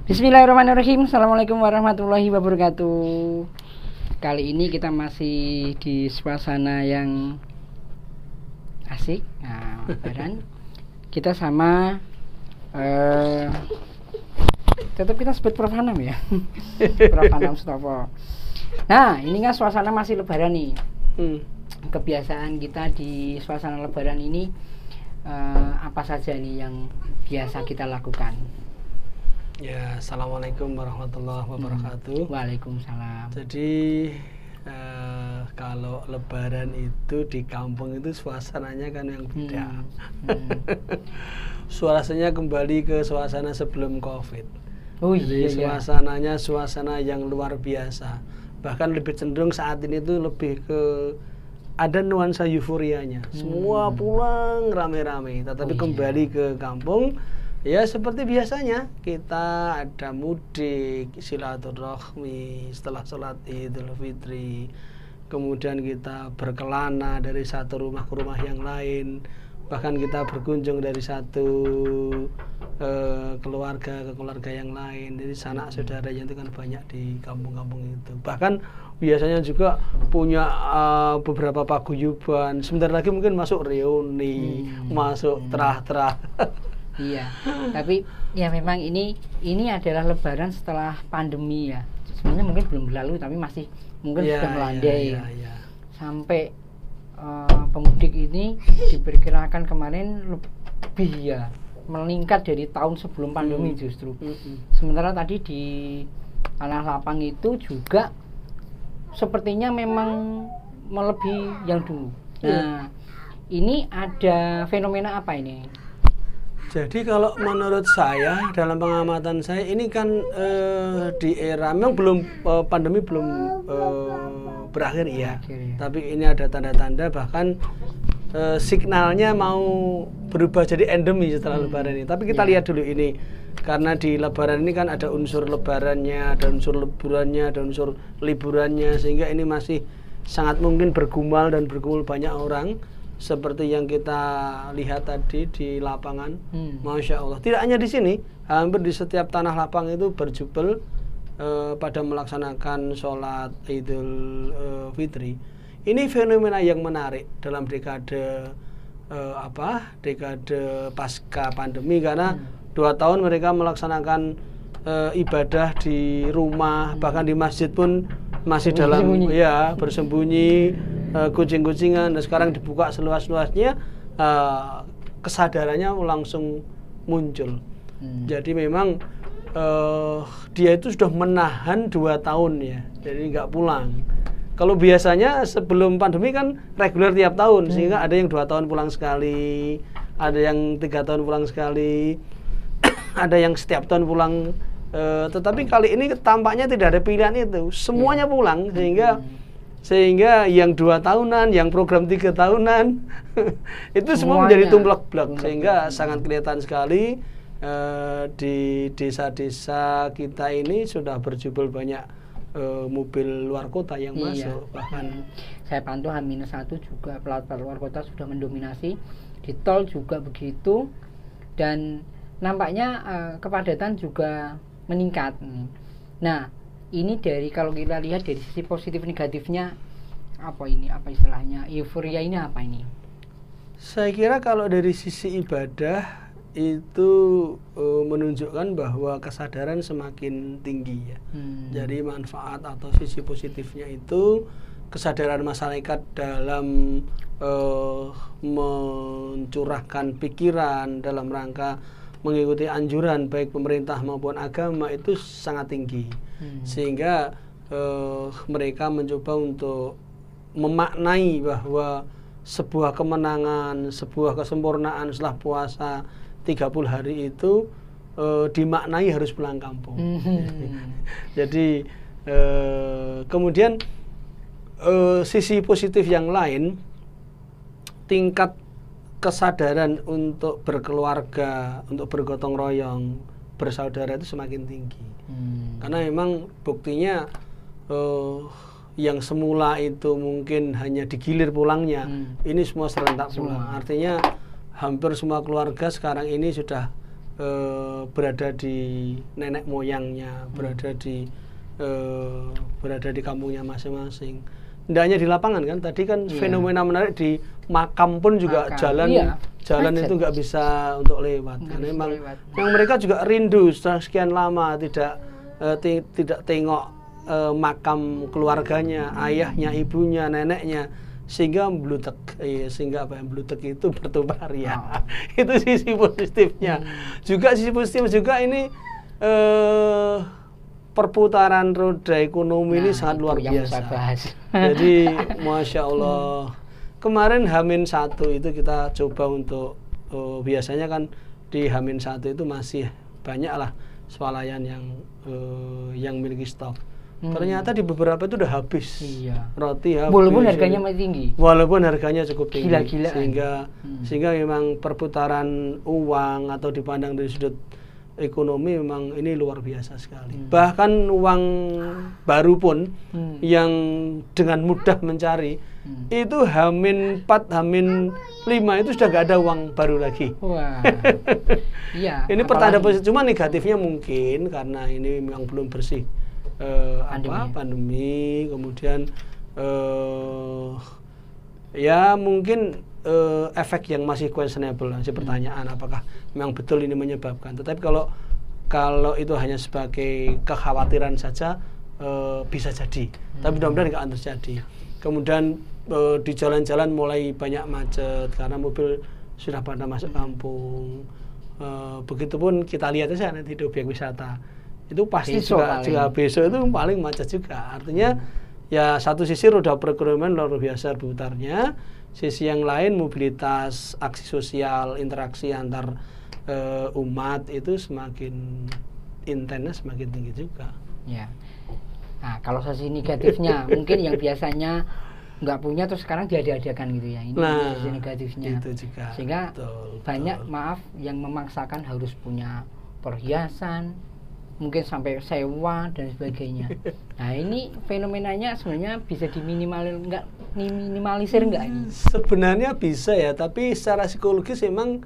Bismillahirrahmanirrahim. Assalamualaikum warahmatullahi wabarakatuh. Kali ini kita masih di suasana yang asik. Nah, Lebaran. Kita sama tetap kita sebut Prof Hanam ya. Prof Hanam Stopo. Nah, ini kan suasana masih Lebaran nih. Kebiasaan kita di suasana Lebaran ini apa saja nih yang biasa kita lakukan? Ya, assalamualaikum warahmatullahi wabarakatuh. Waalaikumsalam. Jadi kalau Lebaran itu di kampung itu suasananya kan yang beda. Suasananya kembali ke suasana sebelum COVID. Jadi suasananya suasana yang luar biasa. Bahkan lebih cenderung saat ini tuh lebih ke ada nuansa euforianya. Semua pulang rame-rame, tetapi kembali ke kampung. Ya seperti biasanya kita ada mudik, silaturahmi setelah sholat Idul Fitri, kemudian kita berkelana dari satu rumah ke rumah yang lain, bahkan kita berkunjung dari satu keluarga ke keluarga yang lain. Jadi sanak saudaranya itu kan banyak di kampung-kampung itu. Bahkan biasanya juga punya beberapa paguyuban. Sebentar lagi mungkin masuk reuni, masuk terah-terah. Iya, tapi ya memang ini adalah Lebaran setelah pandemi ya. Sebenarnya mungkin belum berlalu, tapi masih mungkin sudah melandai. Sampai pemudik ini diperkirakan kemarin lebih ya meningkat dari tahun sebelum pandemi justru. Sementara tadi di Tanah Lapang itu juga sepertinya memang melebihi yang dulu. Nah, ini ada fenomena apa ini? Jadi kalau menurut saya, dalam pengamatan saya, ini kan di era memang belum pandemi belum berakhir ya. Tapi ini ada tanda-tanda bahkan signalnya mau berubah jadi endemi setelah Lebaran ini. Tapi kita lihat dulu ini, karena di Lebaran ini kan ada unsur Lebarannya, ada unsur liburannya, ada unsur liburannya, sehingga ini masih sangat mungkin bergumul dan berkumpul banyak orang. Seperti yang kita lihat tadi di lapangan, Masya Allah. Tidak hanya di sini, hampir di setiap tanah lapang itu berjubel pada melaksanakan sholat Idul Fitri. Ini fenomena yang menarik dalam dekade dekade pasca pandemi, karena 2 tahun mereka melaksanakan ibadah di rumah, bahkan di masjid pun masih dalam bersembunyi. Kucing-kucingan, dan sekarang dibuka seluas-luasnya, kesadarannya langsung muncul. Jadi memang dia itu sudah menahan 2 tahun ya, jadi nggak pulang. Kalau biasanya sebelum pandemi kan reguler tiap tahun, sehingga ada yang 2 tahun pulang sekali, ada yang 3 tahun pulang sekali, ada yang setiap tahun pulang. Tetapi kali ini tampaknya tidak ada pilihan itu, semuanya pulang, sehingga yang 2 tahunan, yang program 3 tahunan itu semua menjadi tumplek-blek, sehingga sangat kelihatan sekali di desa-desa kita ini sudah berjubel banyak mobil luar kota yang masuk. Bahkan saya pantau H-1 juga pelaut luar kota sudah mendominasi, di tol juga begitu, dan nampaknya kepadatan juga meningkat. Nah, ini dari kalau kita lihat dari sisi positif negatifnya apa istilahnya, euforia ini apa ini? Saya kira kalau dari sisi ibadah itu menunjukkan bahwa kesadaran semakin tinggi ya. Jadi manfaat atau sisi positifnya itu kesadaran masyarakat dalam mencurahkan pikiran dalam rangka mengikuti anjuran baik pemerintah maupun agama itu sangat tinggi. Sehingga mereka mencoba untuk memaknai bahwa sebuah kemenangan, sebuah kesempurnaan setelah puasa 30 hari itu dimaknai harus pulang kampung. Jadi kemudian sisi positif yang lain, tingkat kesadaran untuk berkeluarga, untuk bergotong royong, bersaudara itu semakin tinggi. Karena memang buktinya yang semula itu mungkin hanya digilir pulangnya, ini semua serentak pulang. Artinya hampir semua keluarga sekarang ini sudah berada di nenek moyangnya, berada di kampungnya masing-masing. Tidak hanya di lapangan kan, tadi kan fenomena menarik di makam pun juga jalan itu nggak bisa untuk lewat. Karena memang yang mereka juga rindu setelah sekian lama tidak tengok makam keluarganya, ayahnya, ibunya, neneknya, sehingga blutek, sehingga blutek itu bertumpah ria. Itu sisi positifnya. Juga sisi positif juga ini perputaran roda ekonomi ini sangat luar biasa. Jadi Masya Allah, kemarin H-1 itu kita coba untuk biasanya kan di H-1 itu masih banyak lah swalayan yang memiliki stok. Ternyata di beberapa itu udah habis. Roti habis. Walaupun harganya masih tinggi. Walaupun harganya cukup tinggi. Gila-gilaan. Sehingga memang perputaran uang atau dipandang dari sudut ekonomi memang ini luar biasa sekali. Bahkan uang baru pun yang dengan mudah mencari itu H-4, H-5 itu sudah gak ada uang baru lagi. Wah. Iya. Ini pertanda positif, cuma negatifnya mungkin karena ini memang belum bersih. Pandemi, kemudian ya mungkin efek yang masih questionable, masih pertanyaan apakah memang betul ini menyebabkan. Tetapi kalau itu hanya sebagai kekhawatiran saja bisa jadi, tapi mudah-mudahan nggak akan terjadi. Kemudian di jalan-jalan mulai banyak macet karena mobil sudah pada masuk kampung. Begitupun kita lihat saja nanti di objek wisata. Itu pasti juga besok itu paling macet juga. Artinya ya satu sisi roda perekonomian luar biasa berputarnya, sisi yang lain mobilitas, aksi sosial, interaksi antar umat itu semakin intens, semakin tinggi juga. Ya. Nah, kalau sisi negatifnya mungkin yang biasanya nggak punya terus sekarang diada-adakan gitu ya. Ini sisi negatifnya. Itu juga. Sehingga banyak maaf yang memaksakan harus punya perhiasan, mungkin sampai sewa dan sebagainya. Nah, ini fenomenanya sebenarnya bisa diminimalisir nggak ini? Sebenarnya bisa ya, tapi secara psikologis memang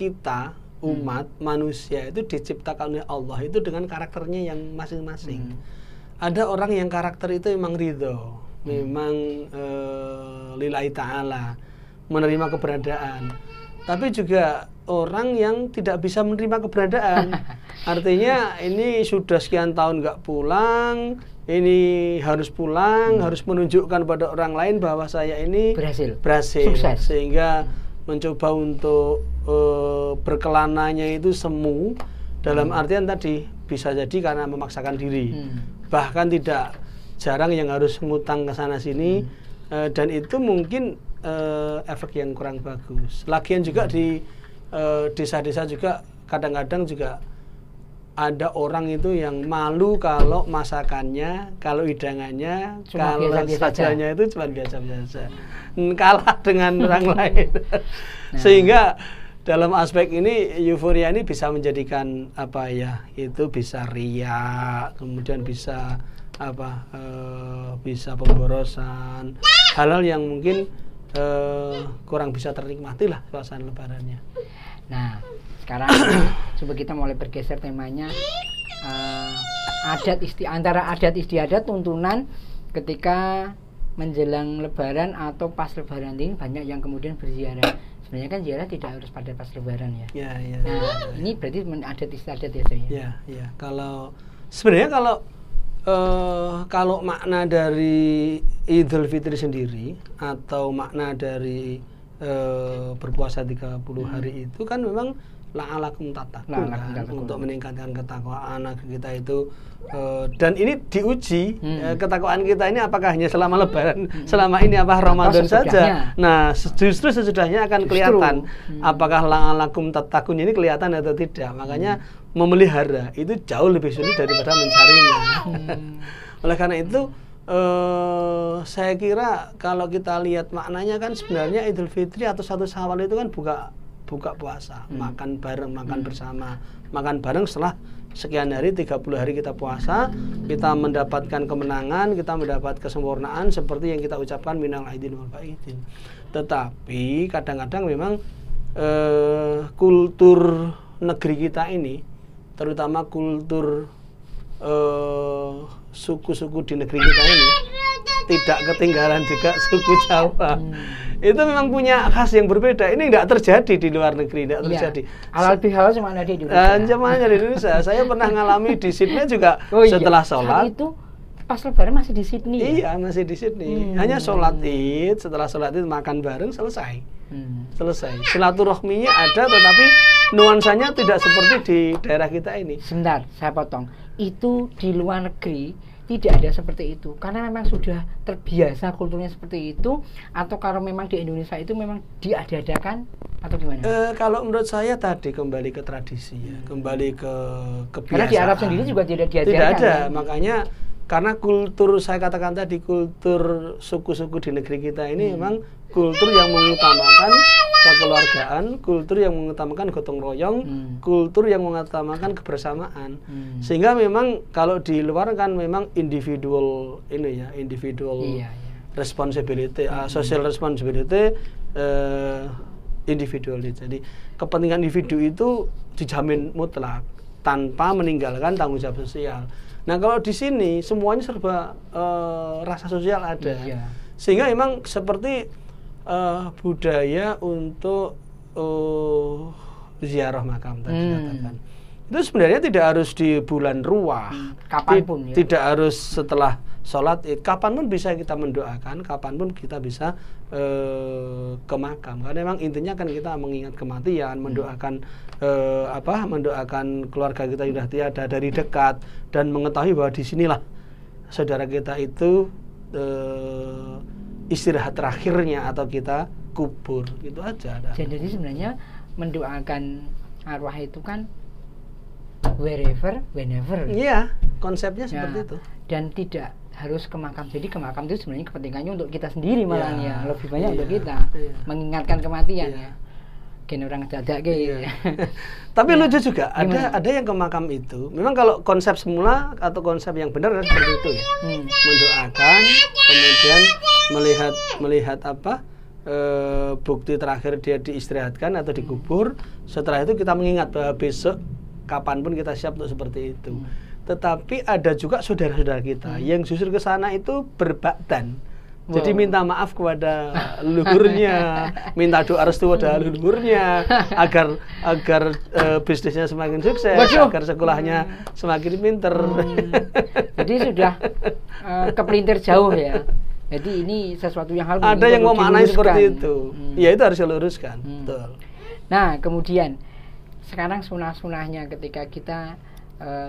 kita umat manusia itu diciptakan oleh Allah itu dengan karakternya yang masing-masing. Ada orang yang karakter itu memang ridho, memang lillahi ta'ala, menerima keberadaan. Tapi juga orang yang tidak bisa menerima keberadaan. Artinya ini sudah sekian tahun nggak pulang, ini harus pulang, harus menunjukkan pada orang lain bahwa saya ini berhasil. Sukses. Sehingga mencoba untuk berkelananya itu semu, dalam artian tadi bisa jadi karena memaksakan diri. Bahkan tidak jarang yang harus ngutang ke sana sini, dan itu mungkin efek yang kurang bagus. Lagian juga di desa-desa juga kadang-kadang juga ada orang itu yang malu kalau masakannya, kalau hidangannya, kalau sajanya itu cuma biasa-biasa, kalah dengan orang lain. Sehingga dalam aspek ini euforia ini bisa menjadikan apa ya, itu bisa ria, kemudian bisa bisa pemborosan, hal-hal yang mungkin kurang bisa ternikmati lah suasana lebarannya. Nah, sekarang coba kita mulai bergeser temanya, antara adat istiadat tuntunan ketika menjelang lebaran atau pas lebaran ini banyak yang kemudian berziarah. Sebenarnya kan ziarah tidak harus pada pas lebaran ya. Nah, ini berarti adat istiadat ya saya. Ya. Kalau sebenarnya kalau makna dari Idul Fitri sendiri atau makna dari berpuasa 30 hari itu kan memang la'alakum tattaqun kan, untuk meningkatkan ketakwaan agar kita itu dan ini diuji ketakwaan kita ini apakah hanya selama lebaran selama ini apa Ramadan saja. Nah, justru sesudahnya akan kelihatan apakah la'alakum tattaqun ini kelihatan atau tidak. Makanya memelihara itu jauh lebih sulit daripada mencarinya. Oleh karena itu saya kira kalau kita lihat maknanya kan sebenarnya Idul Fitri atau 1 Syawal itu kan buka puasa, makan bareng, makan bersama, makan bareng setelah sekian hari, 30 hari kita puasa, kita mendapatkan kemenangan, kita mendapat kesempurnaan seperti yang kita ucapkan minal aidin wal faizin. Tetapi kadang-kadang memang kultur negeri kita ini, terutama kultur suku-suku di negeri kita ini, tidak ketinggalan juga suku Jawa. Itu memang punya khas yang berbeda. Ini tidak terjadi di luar negeri, tidak terjadi. Halal bihalal cuma ada di Indonesia. Cuma ada di Indonesia. Saya pernah ngalami di Sydney juga setelah sholat. Saat itu pas lebaran masih di Sydney. Iya, masih di Sydney. Hanya sholat Id, setelah sholat Id makan bareng, selesai. Selesai. Silaturahminya ada, tetapi nuansanya tidak seperti di daerah kita ini. Sebentar, saya potong. Itu di luar negeri tidak ada seperti itu, karena memang sudah terbiasa kulturnya seperti itu, atau kalau memang di Indonesia itu memang diada-adakan atau gimana? Kalau menurut saya tadi kembali ke tradisi ya, kembali ke kebiasaan. Karena di Arab sendiri juga tidak diajarkan. Tidak ada, makanya karena kultur, saya katakan tadi, kultur suku-suku di negeri kita ini memang kultur yang mengutamakan kekeluargaan, kultur yang mengutamakan gotong royong, kultur yang mengutamakan kebersamaan. Sehingga memang kalau di luar kan memang individual ini ya, individual responsibility, social responsibility, individuality. Jadi kepentingan individu itu dijamin mutlak tanpa meninggalkan tanggung jawab sosial. Nah kalau di sini semuanya serba rasa sosial ada, sehingga memang seperti budaya untuk ziarah makam tadi katakan. Itu sebenarnya tidak harus di bulan ruah, kapanpun tidak harus setelah sholat Id, kapanpun bisa kita mendoakan, kapanpun kita bisa ke makam. Karena memang intinya kan kita mengingat kematian, mendoakan mendoakan keluarga kita sudah tiada dari dekat, dan mengetahui bahwa di sinilah saudara kita itu istirahat terakhirnya atau kita kubur, gitu aja. Jadi sebenarnya mendoakan arwah itu kan wherever, whenever. Iya, konsepnya seperti itu. Dan tidak harus ke makam. Jadi ke makam itu sebenarnya kepentingannya untuk kita sendiri malahnya, lebih banyak untuk kita mengingatkan kematian ya. Gen orang dadak Tapi lucu juga, ada yang ke makam itu. Memang kalau konsep semula atau konsep yang benar adalah seperti itu ya. Mendoakan, kemudian melihat bukti terakhir dia diistirahatkan atau dikubur. Setelah itu kita mengingat bahwa besok kapanpun kita siap untuk seperti itu. Tetapi ada juga saudara-saudara kita yang justru ke sana itu berbakdan. Jadi minta maaf kepada leluhurnya, minta doa restu pada leluhurnya agar bisnisnya semakin sukses, agar sekolahnya semakin pinter. Jadi sudah kepelintir jauh ya. Jadi ini sesuatu yang hal ada yang mau maknai seperti itu. Ya itu harus diluruskan. Betul. Nah, kemudian sekarang sunah-sunahnya ketika kita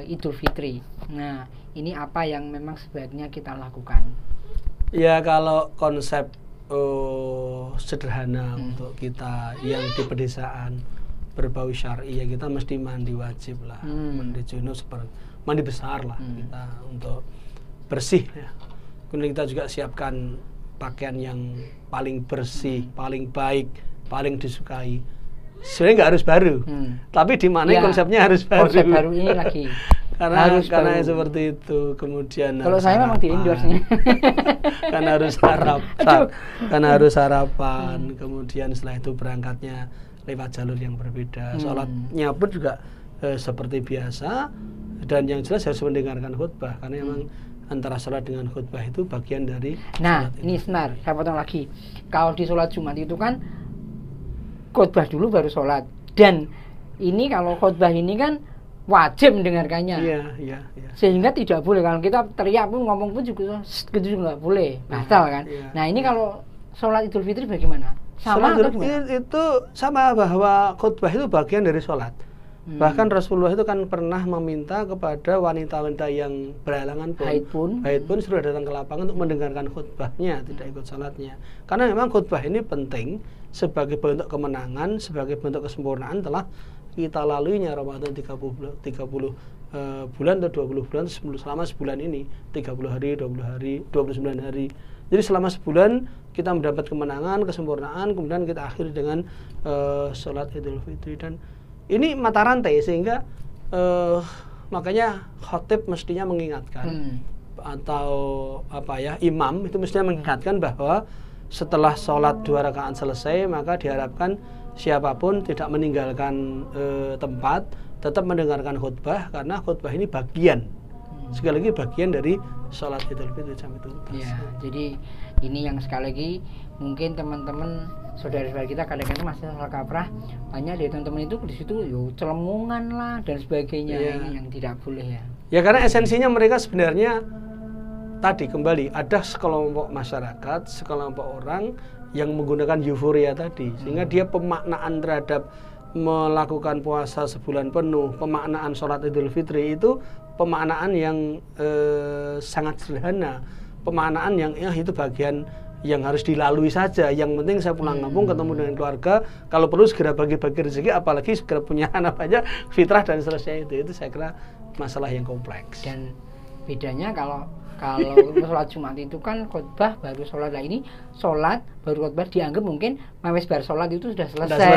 Idul Fitri. Nah, ini apa yang memang sebaiknya kita lakukan? Ya kalau konsep sederhana untuk kita yang di pedesaan berbau syar'i, ya kita mesti mandi wajib lah, mandi junub, mandi besar lah kita untuk bersih ya. Kemudian kita juga siapkan pakaian yang paling bersih, paling baik, paling disukai. Sebenarnya nggak harus baru, tapi di mana konsepnya harus baru. Konsep baru ini lagi. karena seperti itu. Kemudian kalau saya memang di-endorse-nya. Karena harus sarapan. Kemudian setelah itu berangkatnya lewat jalur yang berbeda. Sholatnya pun juga seperti biasa. Dan yang jelas harus mendengarkan khutbah, karena memang antara sholat dengan khutbah itu bagian dari. Nah, ini senar, saya potong lagi. Kalau di sholat Jumat itu kan khutbah dulu baru sholat, dan ini kalau khutbah ini kan wajib mendengarkannya. Iya. Sehingga tidak boleh kalau kita teriak pun, ngomong pun juga gitu nggak boleh, batal kan. Nah ini kalau sholat Idul Fitri bagaimana? Sama atau gimana? Itu sama, bahwa khutbah itu bagian dari sholat. Bahkan Rasulullah itu kan pernah meminta kepada wanita-wanita yang berhalangan haid pun sudah datang ke lapangan untuk mendengarkan khutbahnya, tidak ikut sholatnya. Karena memang khutbah ini penting sebagai bentuk kemenangan, sebagai bentuk kesempurnaan telah kita laluinya Ramadan 30 bulan atau 20 bulan, selama sebulan ini 30 hari, 20 hari, 29 hari. Jadi selama sebulan kita mendapat kemenangan, kesempurnaan, kemudian kita akhiri dengan sholat Idul Fitri. Dan ini mata rantai, sehingga makanya khatib mestinya mengingatkan atau imam itu mestinya mengingatkan bahwa setelah sholat 2 rakaat selesai, maka diharapkan siapapun tidak meninggalkan tempat, tetap mendengarkan khutbah, karena khutbah ini bagian, sekali lagi bagian dari sholat Idul Fitri jam itu. Ya, jadi ini yang sekali lagi mungkin teman-teman saudara-saudara kita kadang-kadang masih salah kaprah, banyak dari teman-teman itu di situ celemungan lah dan sebagainya, ini yang tidak boleh ya. Ya karena esensinya mereka sebenarnya tadi kembali ada sekelompok masyarakat, sekelompok orang yang menggunakan euforia tadi, sehingga dia pemaknaan terhadap melakukan puasa sebulan penuh, pemaknaan sholat Idul Fitri itu pemaknaan yang sangat sederhana, pemaknaan yang itu bagian yang harus dilalui saja. Yang penting saya pulang kampung ketemu dengan keluarga, kalau perlu segera bagi-bagi rezeki, apalagi segera punya anak banyak, fitrah dan seterusnya itu saya kira masalah yang kompleks. Dan bedanya kalau sholat Jumat itu kan khutbah baru sholat, lah ini sholat baru khutbah dianggap mungkin mawes bar sholat itu sudah selesai. Gitu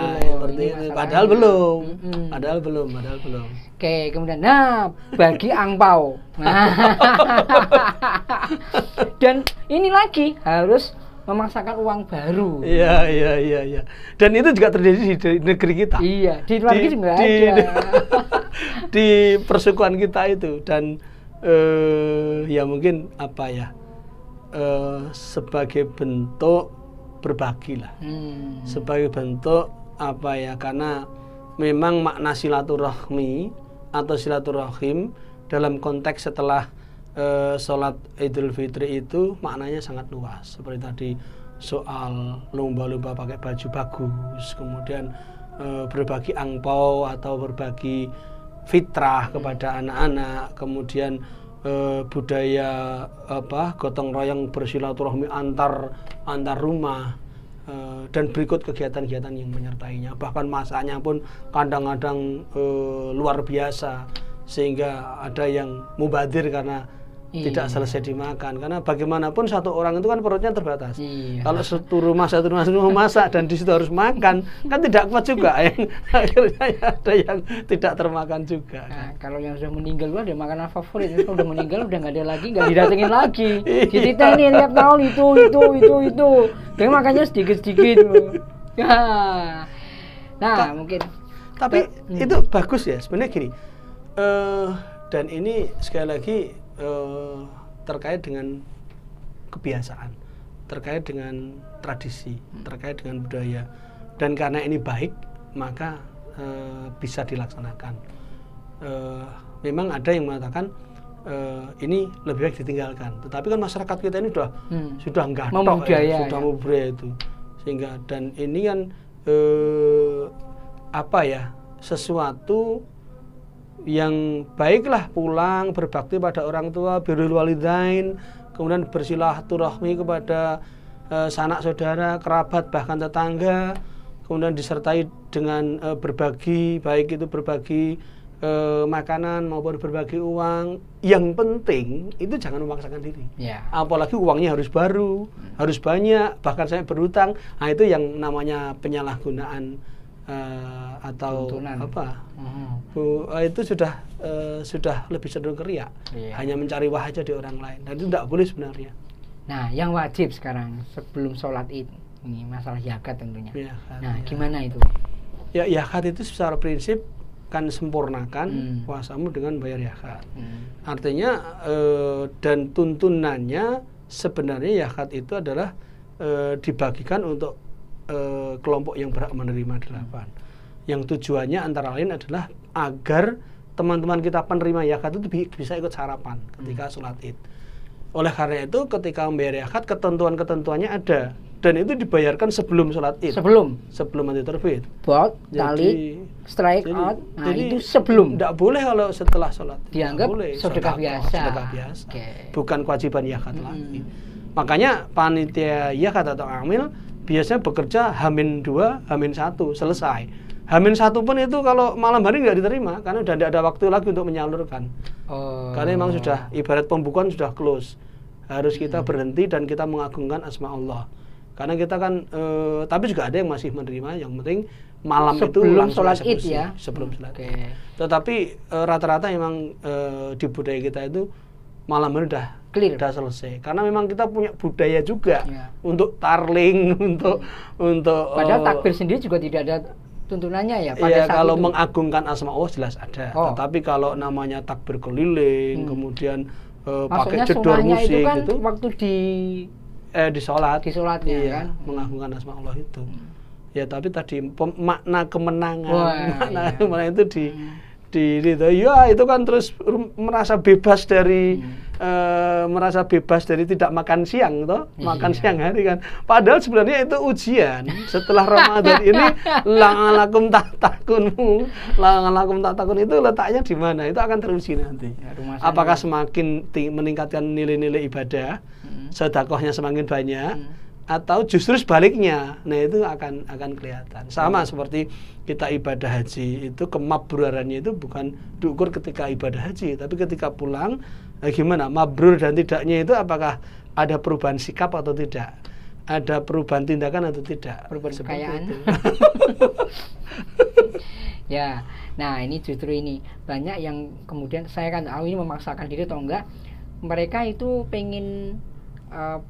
loh. Padahal belum. Padahal belum. Oke, kemudian bagi angpau. Dan ini lagi harus memaksakan uang baru. Iya. Dan itu juga terjadi di negeri kita. Iya, di luar negeri juga ada. Di persukuan kita itu, dan ya mungkin sebagai bentuk berbagi lah, sebagai bentuk karena memang makna silaturahmi atau silaturahim dalam konteks setelah sholat Idul Fitri itu maknanya sangat luas, seperti tadi soal lomba-lomba pakai baju bagus, kemudian berbagi angpau atau berbagi fitrah kepada anak-anak, kemudian budaya gotong royong bersilaturahmi antar rumah, dan berikut kegiatan-kegiatan yang menyertainya, bahkan masaknya pun kadang-kadang luar biasa, sehingga ada yang mubadir karena tidak selesai dimakan, karena bagaimanapun satu orang itu kan perutnya terbatas. Kalau satu rumah masak dan di situ harus makan, kan tidak kuat juga. Yang akhirnya ada yang tidak termakan juga. Nah, kalau yang sudah meninggal ada makanan favorit, kalau sudah meninggal udah nggak ada lagi, nggak didatengin lagi. Jadi kita ini tiap tahun itu, yang makannya sedikit. Nah, mungkin. Tapi itu bagus ya sebenarnya gini. Dan ini sekali lagi terkait dengan kebiasaan, terkait dengan tradisi, terkait dengan budaya, dan karena ini baik maka bisa dilaksanakan. Memang ada yang mengatakan ini lebih baik ditinggalkan, tetapi kan masyarakat kita ini sudah nggathok, sudah membudaya itu, sehingga dan ini kan sesuatu yang baiklah, pulang berbakti pada orang tua, birrul walidain, kemudian bersilaturahmi kepada sanak saudara, kerabat, bahkan tetangga, kemudian disertai dengan berbagi, baik itu berbagi makanan maupun berbagi uang. Yang penting itu jangan memaksakan diri, apalagi uangnya harus baru, harus banyak, bahkan saya berhutang. Nah, itu yang namanya penyalahgunaan atau tuntunan. Itu sudah lebih cenderung riya, hanya mencari wahja di orang lain, dan itu tidak boleh sebenarnya. Nah, yang wajib sekarang sebelum sholat Id ini masalah zakat tentunya. Gimana itu? Ya, zakat itu secara prinsip kan sempurnakan puasamu dengan bayar zakat. Artinya dan tuntunannya sebenarnya zakat itu adalah dibagikan untuk kelompok yang berhak menerima 8, yang tujuannya antara lain adalah agar teman-teman kita penerima zakat itu bisa ikut sarapan ketika sholat Id. Oleh karena itu ketika membayar zakat ketentuan-ketentuannya ada, dan itu dibayarkan sebelum sholat Id, sebelum nanti terbit bot, tali, strike out. Nah, jadi, itu sebelum, tidak boleh kalau setelah sholat dianggap sedekah biasa. Bukan kewajiban zakat lagi. Makanya panitia zakat atau amil biasanya bekerja H-2, H-1 selesai. H-1 pun itu kalau malam hari nggak diterima karena udah tidak ada waktu lagi untuk menyalurkan. Karena memang sudah ibarat pembukuan sudah close. Harus kita berhenti dan kita mengagungkan asma Allah. Karena kita kan tapi juga ada yang masih menerima, yang penting malam sebelum itu langsung sholat Id ya. Sebelum sholat. Tetapi rata-rata memang di budaya kita itu malam hari udah clear, udah selesai. Karena memang kita punya budaya juga untuk tarling, untuk padahal takbir sendiri juga tidak ada tuntunannya ya. Pada saat kalau itu mengagungkan asma Allah jelas ada. Tetapi kalau namanya takbir keliling, kemudian pakai jedor musik itu kan gitu, waktu di sholat, kan mengagungkan asma Allah itu. Ya tapi tadi makna kemenangan, kemenangan itu itu kan terus merasa bebas dari merasa bebas dari tidak makan siang makan siang hari kan. Padahal sebenarnya itu ujian. Setelah Ramadan ini la'alakum taktakun itu letaknya di mana? Itu akan teruji nanti. Apakah semakin meningkatkan nilai-nilai ibadah, sedekahnya semakin banyak, atau justru sebaliknya. Nah itu akan kelihatan. Sama seperti kita ibadah haji itu, kemabrurannya itu bukan diukur ketika ibadah haji, tapi ketika pulang gimana mabrur dan tidaknya itu, apakah ada perubahan sikap atau tidak, ada perubahan tindakan atau tidak, perubahan kekayaan. Ya, nah ini justru ini banyak yang kemudian saya kan tahu ini memaksakan diri atau enggak, mereka itu pengen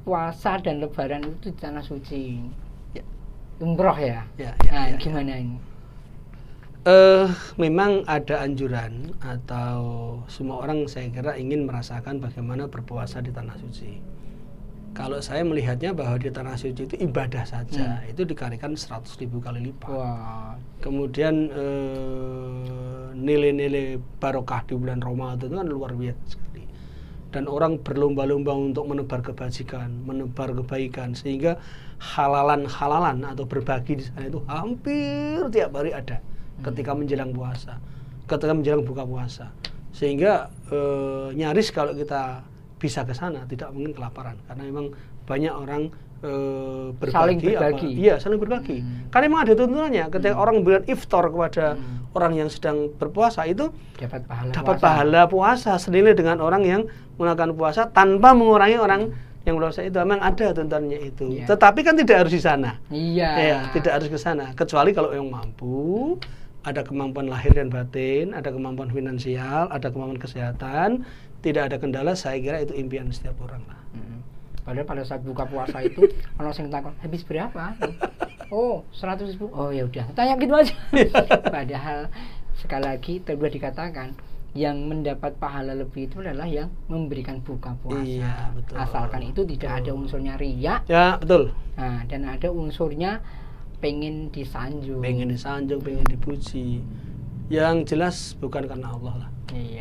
puasa dan lebaran itu di tanah suci, umroh ya. Gimana ini? Memang ada anjuran atau semua orang saya kira ingin merasakan bagaimana berpuasa di tanah suci. Kalau saya melihatnya bahwa di tanah suci itu ibadah saja itu dikalikan 100.000 kali lipat. Kemudian nilai-nilai barokah di bulan Ramadan itu kan luar biasa sekali. Dan orang berlomba-lomba untuk menebar kebajikan, menebar kebaikan, sehingga halalan atau berbagi di sana itu hampir tiap hari ada ketika menjelang puasa, ketika menjelang buka puasa. Sehingga nyaris kalau kita bisa ke sana tidak mungkin kelaparan, karena memang banyak orang berbagi, saling berbagi. Karena memang ada tuntunannya. Ketika orang memberikan iftar kepada orang yang sedang berpuasa itu dapat pahala puasa senilai dengan orang yang melakukan puasa tanpa mengurangi orang yang berpuasa itu. Memang ada tuntunannya itu. Tetapi kan tidak harus di sana. Tidak harus ke sana. Kecuali kalau yang mampu, ada kemampuan lahir dan batin, ada kemampuan finansial, ada kemampuan kesehatan, tidak ada kendala, saya kira itu impian setiap orang lah. Padahal pada saat buka puasa itu kalau saya takut habis berapa? Oh 100.000. Oh ya udah tanya gitu aja. Padahal sekali lagi sudah dikatakan yang mendapat pahala lebih itu adalah yang memberikan buka puasa. Betul. Asalkan itu tidak ada unsurnya riya. Ya betul. Nah, dan ada unsurnya pengen disanjung, pengen dipuji. Yang jelas bukan karena Allah lah.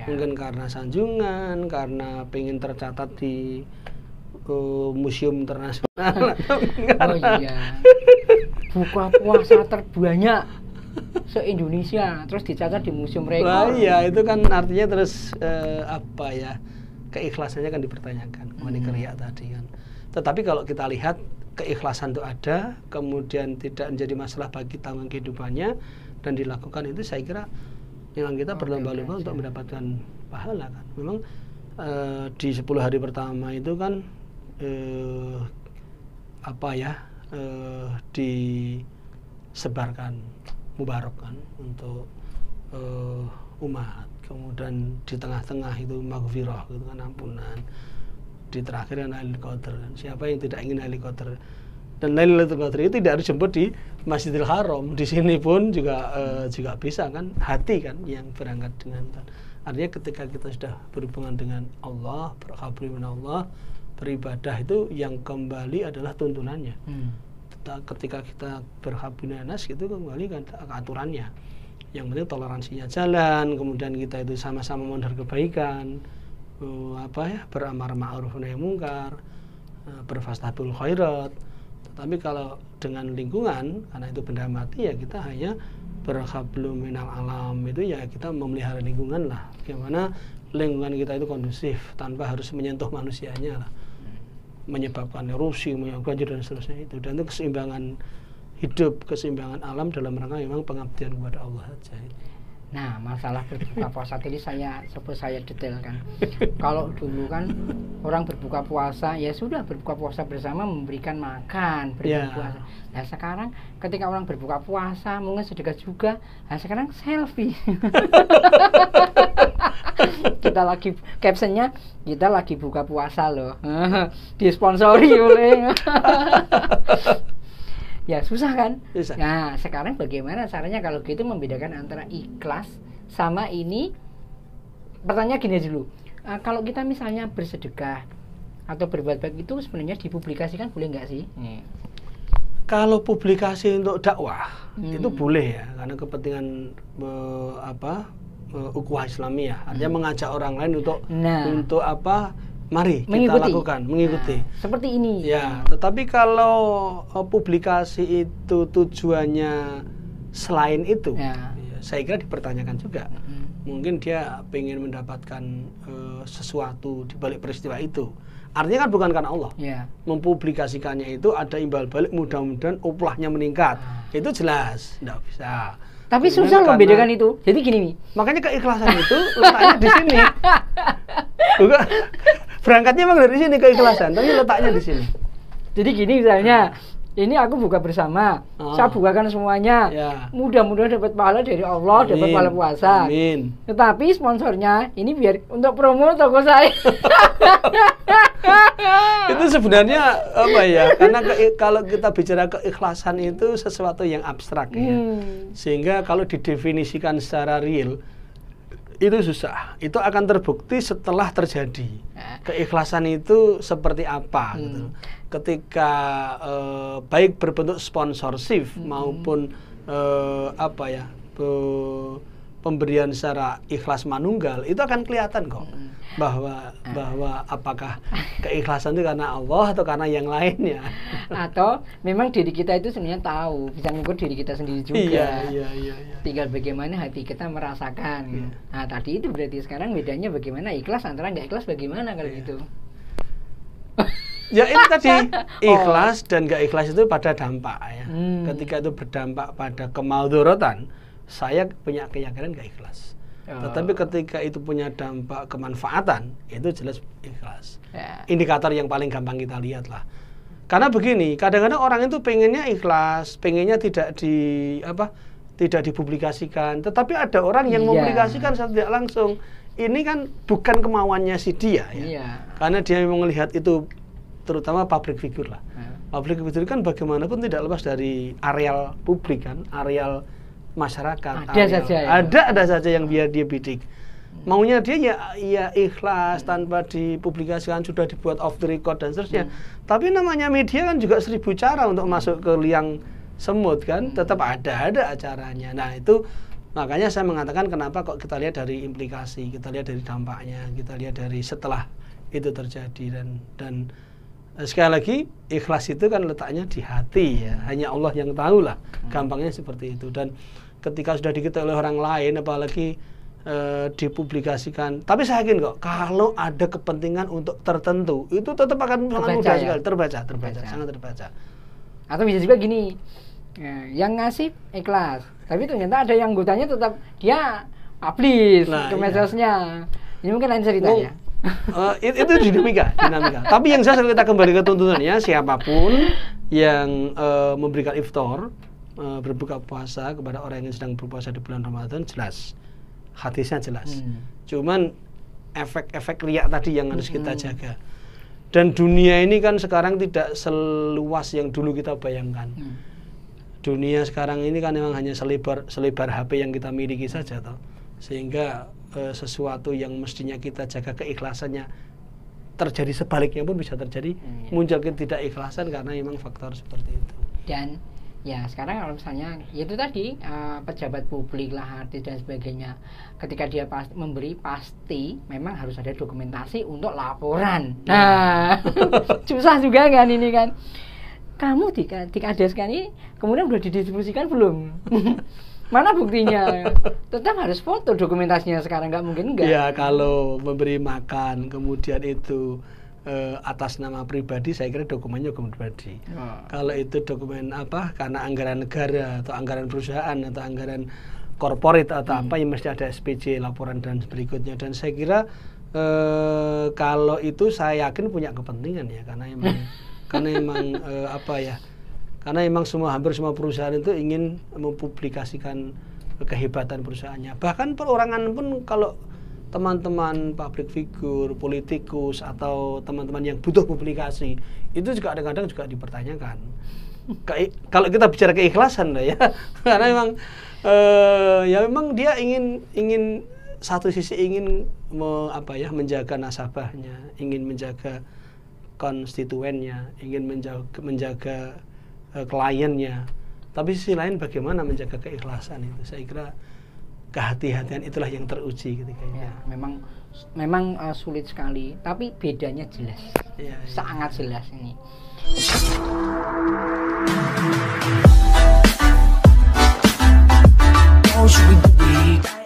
Mungkin karena sanjungan, karena pengen tercatat di museum internasional. Buka puasa terbanyak se-Indonesia terus dicatat di museum rekor. Itu kan artinya terus keikhlasannya kan dipertanyakan mengenai riya tadi kan. Tetapi kalau kita lihat keikhlasan itu ada, kemudian tidak menjadi masalah bagi tanggung kehidupannya dan dilakukan, itu saya kira yang kita berlomba-lomba untuk mendapatkan pahala kan. Memang di 10 hari pertama itu kan disebarkan mubarak kan untuk umat. Kemudian di tengah-tengah itu maghfirah gitu kan, ampunan. Di terakhir kan Lailatul Qadar kan. Siapa yang tidak ingin Lailatul Qadar? Dan Lailatul Qadar itu tidak harus jemput di Masjidil Haram. Di sini pun juga bisa kan, hati kan yang berangkat dengan. Artinya ketika kita sudah berhubungan dengan Allah, berhablu min Allah, beribadah itu yang kembali adalah tuntunannya. Ketika kita berhablu nas gitu kembali kan ke aturannya. Yang penting toleransinya jalan, kemudian kita itu sama-sama menebar kebaikan, beramar ma'ruf nahi munkar, berfastabil khairat. Tapi kalau dengan lingkungan, karena itu benda mati, ya kita hanya berhablu minal alam, itu ya kita memelihara lingkungan lah. Bagaimana lingkungan kita itu kondusif tanpa harus menyentuh manusianya lah, menyebabkan erosi, menyebabkan banjir dan seterusnya itu. Dan itu keseimbangan hidup, keseimbangan alam dalam rangka memang pengabdian kepada Allah saja. Nah, masalah berbuka puasa tadi saya detailkan. Kalau dulu kan orang berbuka puasa ya sudah berbuka puasa bersama, memberikan makan, berbuka puasa. Nah, sekarang ketika orang berbuka puasa mungkin sedekah juga. Nah, sekarang selfie. Kita lagi captionnya kita lagi buka puasa loh. Disponsori oleh. Ya susah kan? Susah. Nah sekarang bagaimana caranya kalau gitu membedakan antara ikhlas sama ini? Pertanyaan gini dulu, kalau kita misalnya bersedekah atau berbuat baik itu sebenarnya dipublikasikan boleh nggak sih? Kalau publikasi untuk dakwah itu boleh ya, karena kepentingan ukhuwah Islamiyah, artinya mengajak orang lain untuk apa? Mari kita lakukan, mengikuti. Nah, seperti ini. Ya, tetapi kalau publikasi itu tujuannya selain itu, ya, saya kira dipertanyakan juga. Mungkin dia ingin mendapatkan sesuatu di balik peristiwa itu. Artinya kan bukan karena Allah. Mempublikasikannya itu ada imbal balik, mudah-mudahan upahnya meningkat. Itu jelas, tidak bisa. Tapi susah loh membedakan itu. Jadi gini nih. Makanya keikhlasan itu letaknya di sini. Bukan, berangkatnya memang dari sini keikhlasan, tapi letaknya di sini. Jadi gini misalnya, ini aku buka bersama, saya bukakan semuanya. Mudah-mudahan dapat pahala dari Allah, dapat pahala puasa. Amin. Tetapi sponsornya ini biar untuk promo toko saya. Itu sebenarnya apa ya? Karena kalau kita bicara keikhlasan itu sesuatu yang abstrak ya. Sehingga kalau didefinisikan secara real itu susah. Itu akan terbukti setelah terjadi. Keikhlasan itu seperti apa gitu. Ketika baik berbentuk sponsorship maupun pemberian secara ikhlas manunggal, itu akan kelihatan kok bahwa apakah keikhlasan itu karena Allah atau karena yang lainnya. Atau memang diri kita itu sebenarnya tahu, bisa mengukur diri kita sendiri juga. Iya. Tinggal bagaimana hati kita merasakan. Nah, tadi itu berarti sekarang bedanya bagaimana ikhlas antara nggak ikhlas bagaimana kalau gitu. Ya itu tadi, ikhlas dan nggak ikhlas itu pada dampak ya. Ketika itu berdampak pada kemaudorotan, saya punya keyakinan nggak ikhlas. Tetapi ketika itu punya dampak kemanfaatan, itu jelas ikhlas. Indikator yang paling gampang kita lihat lah. Karena begini, kadang-kadang orang itu pengennya ikhlas, pengennya tidak dipublikasikan. Tetapi ada orang yang mempublikasikan secara tidak langsung. Ini kan bukan kemauannya si dia ya. Karena dia memang melihat itu, terutama public figure lah. Public figure kan bagaimanapun tidak lepas dari areal publik kan, areal masyarakat. Ada saja yang biar dia bidik. Maunya dia ya ikhlas tanpa dipublikasikan, sudah dibuat off the record dan seterusnya. Tapi namanya media kan juga 1000 cara untuk masuk ke liang semut kan, tetap ada acaranya. Nah itu makanya saya mengatakan kenapa kok kita lihat dari implikasi, kita lihat dari dampaknya, kita lihat dari setelah itu terjadi dan sekali lagi ikhlas itu kan letaknya di hati ya. Hanya Allah yang tahu lah. Gampangnya seperti itu. Dan ketika sudah diketahui oleh orang lain, apalagi dipublikasikan. Tapi saya yakin kok kalau ada kepentingan untuk tertentu, itu tetap akan sangat mudah sekali terbaca, sangat terbaca. Atau bisa juga gini, yang ngasih ikhlas, tapi ternyata ada yang anggotanya tetap dia publish ke medsosnya. Ini mungkin lain ceritanya. Itu dinamika. Tapi yang jelas kalau kita kembali ke tuntunannya, siapapun yang memberikan iftar, berbuka puasa kepada orang yang sedang berpuasa di bulan Ramadan, jelas hadisnya jelas. Cuman efek-efek riak tadi yang harus kita jaga. Dan dunia ini kan sekarang tidak seluas yang dulu kita bayangkan. Dunia sekarang ini kan memang hanya selebar HP yang kita miliki saja toh. Sehingga sesuatu yang mestinya kita jaga keikhlasannya terjadi sebaliknya pun bisa terjadi. Muncul ketidakikhlasan karena memang faktor seperti itu. Dan ya sekarang kalau misalnya itu tadi pejabat publik lah, artis dan sebagainya, ketika dia memberi pasti memang harus ada dokumentasi untuk laporan. Nah susah juga kan ini kan. Kamu dikadeskan ini kemudian udah didistribusikan belum? Mana buktinya? Tetap harus foto dokumentasinya sekarang, nggak mungkin enggak. Ya kalau memberi makan kemudian itu atas nama pribadi, saya kira dokumennya dokumen pribadi. Kalau itu dokumen karena anggaran negara atau anggaran perusahaan atau anggaran corporate atau apa yang mesti ada SPJ laporan dan berikutnya. Dan saya kira kalau itu saya yakin punya kepentingan ya, karena emang karena emang hampir semua perusahaan itu ingin mempublikasikan kehebatan perusahaannya. Bahkan perorangan pun kalau teman-teman public figure, politikus atau teman-teman yang butuh publikasi itu juga kadang-kadang juga dipertanyakan. Kalau kita bicara keikhlasan lah ya, karena memang memang dia ingin satu sisi ingin menjaga nasabahnya, ingin menjaga konstituennya, ingin menjaga kliennya. Tapi sisi lain bagaimana menjaga keikhlasan itu, saya kira kehati-hatian itulah yang teruji ketika itu. Ya, memang sulit sekali, tapi bedanya jelas, sangat jelas ini. How should we do it?